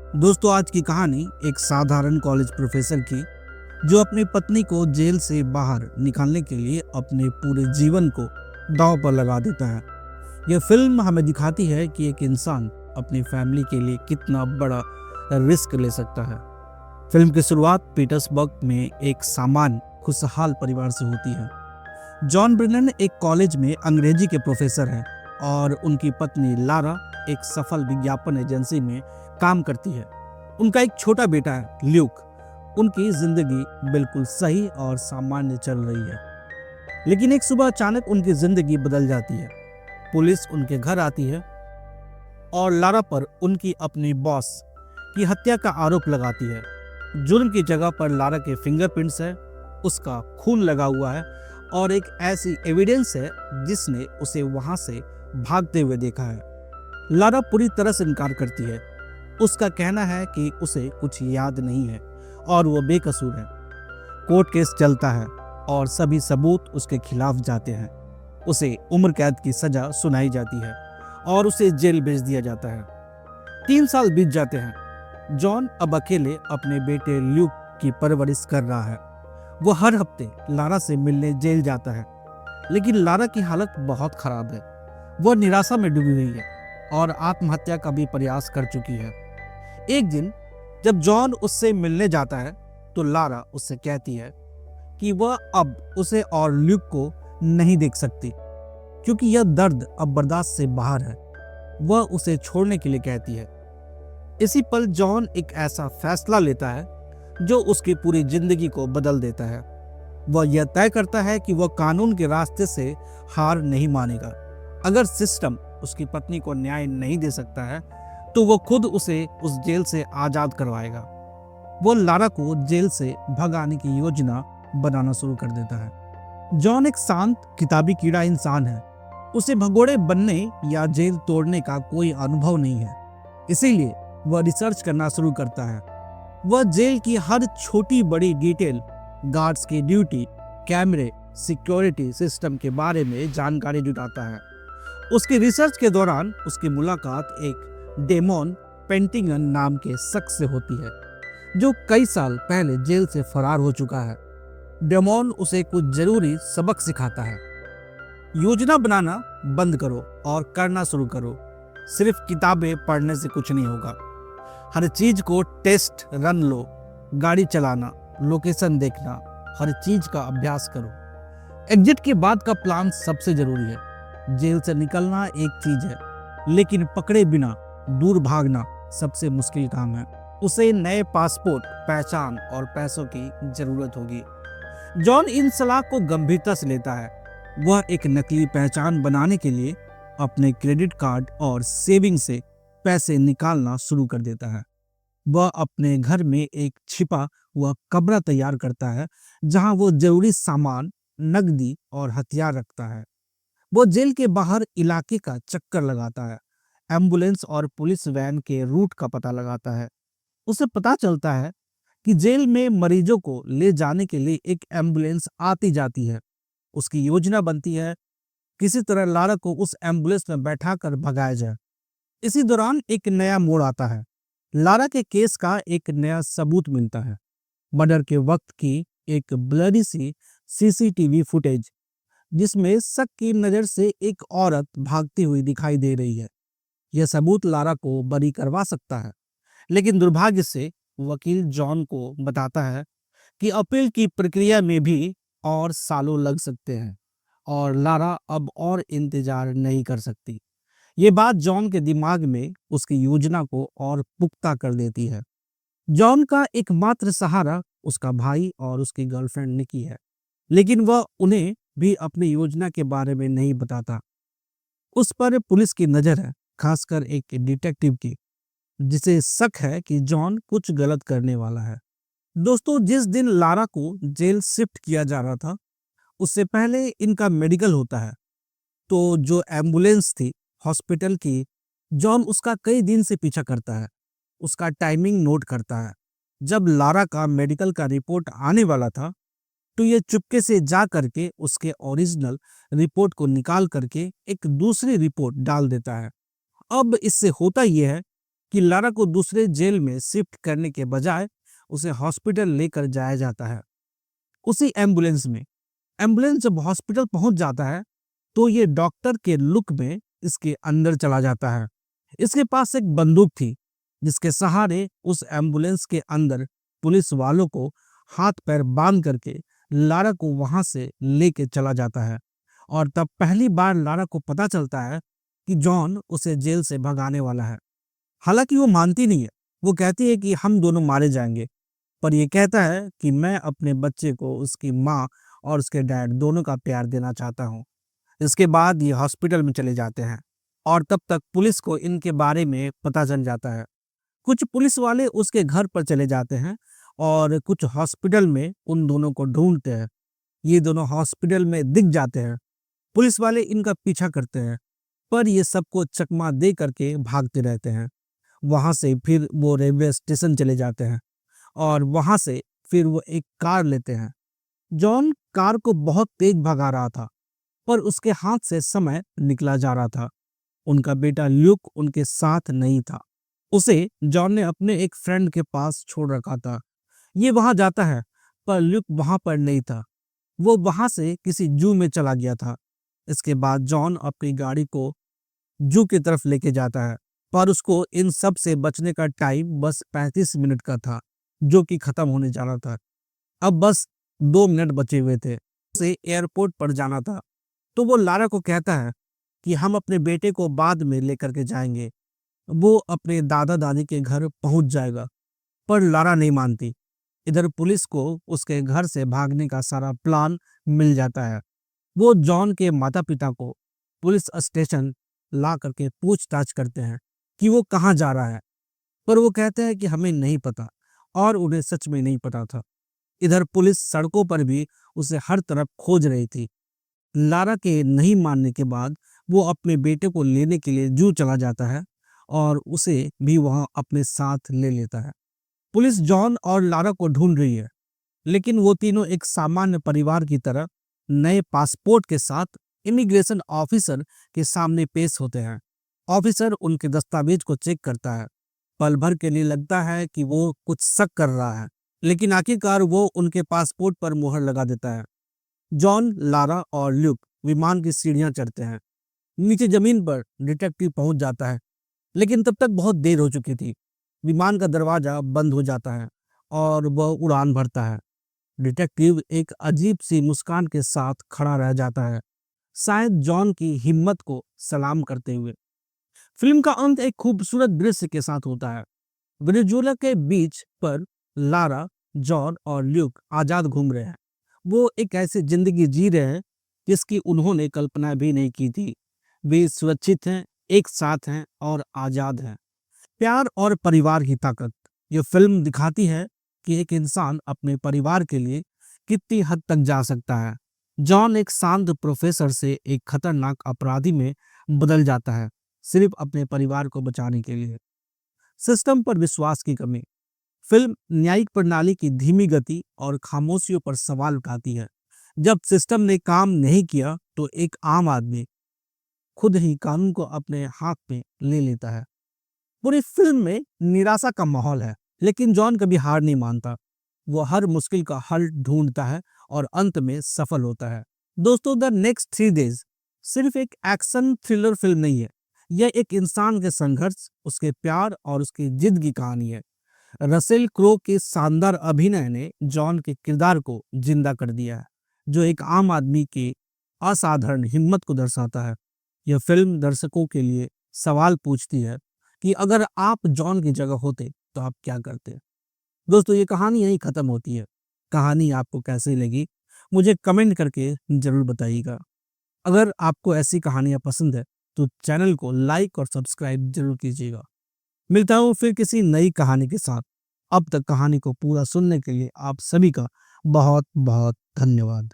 दोस्तों, आज की कहानी एक साधारण कॉलेज प्रोफेसर की जो अपनी पत्नी को जेल से बाहर निकालने के लिए अपने पूरे जीवन को दांव पर लगा देता है। यह फिल्म हमें दिखाती है कि एक इंसान अपनी फैमिली के लिए कितना बड़ा रिस्क ले सकता है। फिल्म की शुरुआत पीटर्सबर्ग में एक सामान्य खुशहाल परिवार से होती है। जॉन ब्रेनन एक कॉलेज में अंग्रेजी के प्रोफेसर हैं और उनकी पत्नी लारा एक सफल विज्ञापन एजेंसी में काम करती है। उनका एक छोटा बेटा है ल्यूक। उनकी जिंदगी बिल्कुल सही और सामान्य चल रही है, लेकिन एक सुबह अचानक उनकी जिंदगी बदल जाती है। पुलिस उनके घर आती है और लारा पर उनकी अपनी बॉस की हत्या का आरोप लगाती है। जुर्म की जगह पर लारा के फिंगरप्रिंट्स है, उसका खून लगा हुआ है और एक ऐसी एविडेंस है जिसने उसे वहां से भागते हुए देखा है। लारा पूरी तरह से इनकार करती है। उसका कहना है कि उसे कुछ याद नहीं है और वो बेकसूर है। कोर्ट केस चलता है और सभी सबूत उसके खिलाफ जाते हैं। उसे उम्र कैद की सजा सुनाई जाती है और उसे जेल भेज दिया जाता है। 3 साल बीत जाते हैं। जॉन अब अकेले अपने बेटे ल्यूक की परवरिश कर रहा है। वो हर हफ्ते लारा से मिलने जेल जाता है, लेकिन लारा की हालत बहुत खराब है। वह निराशा में डूबी हुई है और आत्महत्या का भी प्रयास कर चुकी है। एक दिन जब जॉन उससे मिलने जाता है तो लारा उससे कहती है कि वह अब उसे और ल्यूक को नहीं देख सकती क्योंकि यह दर्द अब बर्दाश्त से बाहर है। वह उसे छोड़ने के लिए कहती है। इसी पल जॉन एक ऐसा फैसला लेता है जो उसकी पूरी जिंदगी को बदल देता है। वह यह तय करता है कि वह कानून के रास्ते से हार नहीं मानेगा। अगर सिस्टम उसकी पत्नी को न्याय नहीं दे सकता है तो वो खुद उसे उस जेल से आजाद करवाएगा। वो लारा को जेल से भगाने की योजना बनाना शुरू कर देता है। जॉन एक शांत किताबी कीड़ा इंसान है। उसे भगोड़े बनने या जेल तोड़ने का कोई अनुभव नहीं है, इसीलिए वह रिसर्च करना शुरू करता है। वह जेल की हर छोटी बड़ी डिटेल, गार्ड्स की ड्यूटी, कैमरे, सिक्योरिटी सिस्टम के बारे में जानकारी जुटाता है। उसकी रिसर्च के दौरान उसकी मुलाकात एक डेमोन पेंटिंगन नाम के शख्स से होती है जो कई साल पहले जेल से फरार हो चुका है। डेमोन उसे कुछ जरूरी सबक सिखाता है। योजना बनाना बंद करो और करना शुरू करो। सिर्फ किताबें पढ़ने से कुछ नहीं होगा। हर चीज को टेस्ट रन लो। गाड़ी चलाना, लोकेशन देखना, हर चीज का अभ्यास करो। एग्जिट के बाद का प्लान सबसे जरूरी है। जेल से निकलना एक चीज है, लेकिन पकड़े बिना दूर भागना सबसे मुश्किल काम है। उसे नए पासपोर्ट, पहचान और पैसों की जरूरत होगी। जॉन इन सलाह को गंभीरता से लेता है। वह एक नकली पहचान बनाने के लिए अपने क्रेडिट कार्ड और सेविंग से पैसे निकालना शुरू कर देता है। वह अपने घर में एक छिपा हुआ कमरा तैयार करता है जहां वो जरूरी सामान, नकदी और हथियार रखता है। वो जेल के बाहर इलाके का चक्कर लगाता है, एम्बुलेंस और पुलिस वैन के रूट का पता लगाता है। उसे पता चलता है कि जेल में मरीजों को ले जाने के लिए एक एम्बुलेंस आती जाती है। उसकी योजना बनती है किसी तरह लारा को उस एम्बुलेंस में बैठाकर भगाया जाए। इसी दौरान एक नया मोड़ आता है। लारा के केस का एक नया सबूत मिलता है। मर्डर के वक्त की एक ब्लरी सी सीसीटीवी फुटेज जिसमें शक की नजर से एक औरत भागती हुई दिखाई दे रही है। यह सबूत लारा को बरी करवा सकता है, लेकिन दुर्भाग्य से वकील जॉन को बताता है कि अपील की प्रक्रिया में भी और सालों लग सकते हैं और लारा अब और इंतजार नहीं कर सकती। ये बात जॉन के दिमाग में उसकी योजना को और पुख्ता कर देती है। जॉन का एकमात्र सहारा उसका भाई और उसकी गर्लफ्रेंड निकी है, लेकिन वह उन्हें भी अपनी योजना के बारे में नहीं बताता। उस पर पुलिस की नजर है, खासकर एक डिटेक्टिव की जिसे शक है कि जॉन कुछ गलत करने वाला है। दोस्तों, जिस दिन लारा को जेल शिफ्ट किया जा रहा था उससे पहले इनका मेडिकल होता है। तो जो एम्बुलेंस थी हॉस्पिटल की, जॉन उसका कई दिन से पीछा करता है, उसका टाइमिंग नोट करता है। जब लारा का मेडिकल का रिपोर्ट आने वाला था तो ये चुपके से जा करके उसके ओरिजिनल रिपोर्ट को निकाल करके एक दूसरी रिपोर्ट डाल देता है। अब इससे होता यह है कि लारा को दूसरे जेल में शिफ्ट करने के बजाय उसे हॉस्पिटल लेकर जाया जाता है। उसी एम्बुलेंस में एम्बुलेंस जब हॉस्पिटल पहुंच जाता है तो ये डॉक्टर के लुक में इसके अंदर चला जाता है। इसके पास एक बंदूक थी जिसके सहारे उस एम्बुलेंस के अंदर पुलिस वालों को हाथ पैर बांध करके लारा को वहां से लेके चला जाता है। और तब पहली बार लारा को पता चलता है कि जॉन उसे जेल से भगाने वाला है। हालांकि वो मानती नहीं है, वो कहती है कि हम दोनों मारे जाएंगे, पर ये कहता है कि मैं अपने बच्चे को उसकी माँ और उसके डैड दोनों का प्यार देना चाहता हूँ। इसके बाद ये हॉस्पिटल में चले जाते हैं और तब तक पुलिस को इनके बारे में पता चल जाता है। कुछ पुलिस वाले उसके घर पर चले जाते हैं और कुछ हॉस्पिटल में उन दोनों को ढूंढते हैं। ये दोनों हॉस्पिटल में दिख जाते हैं। पुलिस वाले इनका पीछा करते हैं, पर ये सबको चकमा दे करके भागते रहते हैं। वहां से फिर वो रेलवे स्टेशन चले जाते हैं और वहां से फिर वो एक कार लेते हैं। जॉन कार को बहुत तेज भगा रहा था, पर उसके हाथ से समय निकला जा रहा था। उनका बेटा ल्यूक उनके साथ नहीं था। उसे जॉन ने अपने एक फ्रेंड के पास छोड़ रखा था। ये वहां जाता है, पर ल्यूक वहां पर नहीं था। वो वहां से किसी जू में चला गया था। इसके बाद जॉन अपनी गाड़ी को जू की तरफ लेके जाता है, पर उसको इन सब से बचने का टाइम बस 35 मिनट का था, जो कि खत्म होने जा रहा था। अब बस 2 मिनट बचे हुए थे। उसे एयरपोर्ट पर जाना था, तो वो लारा को कहता है कि हम अपने बेटे को बाद में लेकर के जाएंगे। वो अपने दादा दादी के घर पहुंच जाएगा, पर लारा नहीं मानती। इधर पुलिस को उसके घर से भागने का सारा प्लान मिल जाता है। वो जॉन के माता पिता को पुलिस स्टेशन ला करके पूछताछ करते हैं कि वो कहाँ जा रहा है, पर वो कहते हैं कि हमें नहीं पता, और उन्हें सच में नहीं पता था। इधर पुलिस सड़कों पर भी उसे हर तरफ खोज रही थी। लारा के नहीं मानने के बाद वो अपने बेटे को लेने के लिए जू चला जाता है और उसे भी वहां अपने साथ ले लेता है। पुलिस जॉन और लारा को ढूंढ रही है, लेकिन वो तीनों एक सामान्य परिवार की तरह नए पासपोर्ट के साथ इमिग्रेशन ऑफिसर के सामने पेश होते हैं। ऑफिसर उनके दस्तावेज को चेक करता है। पल भर के लिए लगता है कि वो कुछ शक कर रहा है, लेकिन आखिरकार वो उनके पासपोर्ट पर मुहर लगा देता है। जॉन, लारा और ल्यूक विमान की सीढ़ियां चढ़ते हैं। नीचे जमीन पर डिटेक्टिव पहुंच जाता है, लेकिन तब तक बहुत देर हो चुकी थी। विमान का दरवाजा बंद हो जाता है और वह उड़ान भरता है। डिटेक्टिव एक अजीब सी मुस्कान के साथ खड़ा रह जाता है, शायद जॉन की हिम्मत को सलाम करते हुए। फिल्म का अंत एक खूबसूरत दृश्य के साथ होता है। वेनेजुएला के बीच पर लारा, जॉन और ल्यूक आजाद घूम रहे हैं। वो एक ऐसी जिंदगी जी रहे हैं जिसकी उन्होंने कल्पना भी नहीं की थी। वे सुरक्षित हैं, एक साथ हैं और आजाद हैं। प्यार और परिवार की ताकत। ये फिल्म दिखाती है कि एक इंसान अपने परिवार के लिए कितनी हद तक जा सकता है। जॉन एक शांत प्रोफेसर से एक खतरनाक अपराधी में बदल जाता है, सिर्फ अपने परिवार को बचाने के लिए। सिस्टम पर विश्वास की कमी। फिल्म न्यायिक प्रणाली की धीमी गति और खामोशियों पर सवाल उठाती है। जब सिस्टम ने काम नहीं किया तो एक आम आदमी खुद ही कानून को अपने हाथ में ले लेता है। पूरी फिल्म में निराशा का माहौल है, लेकिन जॉन कभी हार नहीं मानता। वो हर मुश्किल का हल ढूंढता है और अंत में सफल होता है। दोस्तों, द नेक्स्ट 3 डेज सिर्फ एक एक्शन थ्रिलर फिल्म नहीं है। यह एक इंसान के संघर्ष, उसके प्यार और उसकी जिद की कहानी है। रसेल क्रो के शानदार अभिनय ने जॉन के किरदार को जिंदा कर दिया है, जो एक आम आदमी की असाधारण हिम्मत को दर्शाता है। यह फिल्म दर्शकों के लिए सवाल पूछती है कि अगर आप जॉन की जगह होते तो आप क्या करते। दोस्तों, ये कहानी यहीं खत्म होती है। कहानी आपको कैसी लगी मुझे कमेंट करके जरूर बताइएगा। अगर आपको ऐसी कहानियां पसंद है तो चैनल को लाइक और सब्सक्राइब जरूर कीजिएगा। मिलता हूँ फिर किसी नई कहानी के साथ। अब तक कहानी को पूरा सुनने के लिए आप सभी का बहुत बहुत धन्यवाद।